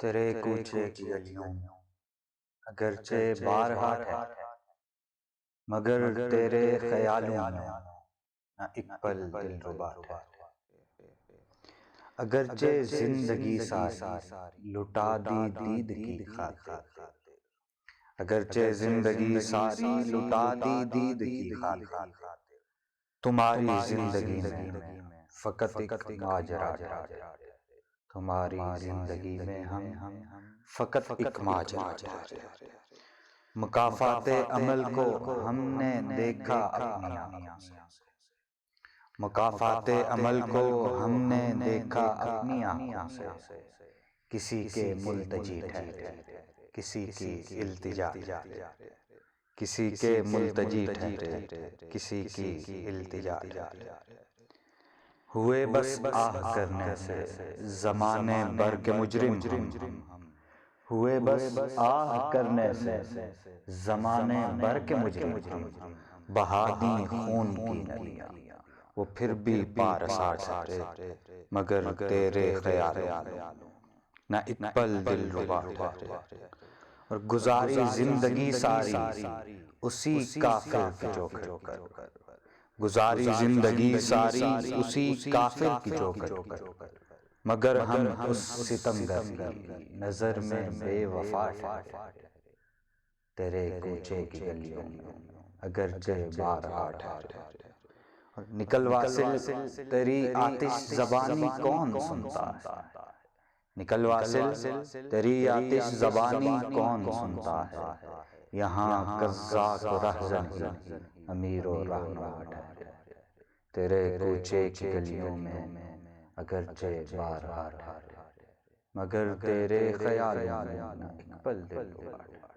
تیرے کوچے کی گلیوں اگرچہ بارہا ٹھہرے، مگر تیرے خیالوں میں نہ ایک پل دل ربا ٹھہرے۔ اگرچہ زندگی ساری لٹا دی دید کی خاطر، اگرچہ زندگی ساری لٹا دی دید کی خاطر، تمہاری زندگی میں فقط ایک ماجرا ٹھہرے، تمہاری زندگی میں ہم فقط ایک ماجرا ٹھہرے۔ مکافات عمل کو ہم نے دیکھا اپنی آنکھوں سے، مکافات عمل کو ہم نے دیکھا اپنی آنکھوں سے، کسی کے ملتجی ٹھہرے، کسی کی التجا ٹھہرے، کسی کے ملتجی ٹھہرے، کسی کی التجا ٹھہرے۔ ہوئے بس آہ کرنے سے زمانے بھر کے مجرم ہم، ہوئے بس آہ کرنے سے زمانے بھر کے مجرم ہم، بہا دیں خون کی ندیاں وہ پھر بھی پارسا ٹھہرے، مگر تیرے خیالوں نہ ایک پل دل ربا ٹھہرے۔ اور گزاری زندگی ساری اسی کافر کی چوکھٹ کر، گزاری زندگی ساری اسی کافر کی چوکھٹ کر، مگر ہم اس ستمگر کی نظر میں بے وفا ٹھہرے، تیرے کوچے کی گلیوں میں اگرچہ بارہا ٹھہرے۔ اور نکل واصل تیری آتش زبانی کون سنتا ہے، نکل واصل تیری آتش زبانی کون سنتا ہے، یہاں قزاق و رہزن ہی امیر و رہنما ٹھہرے، تیرے کوچے کی گلیوں میں اگرچہ بارہا ٹھہرے، مگر تیرے خیالوں میں ایک پل دل ربا ٹھہرے۔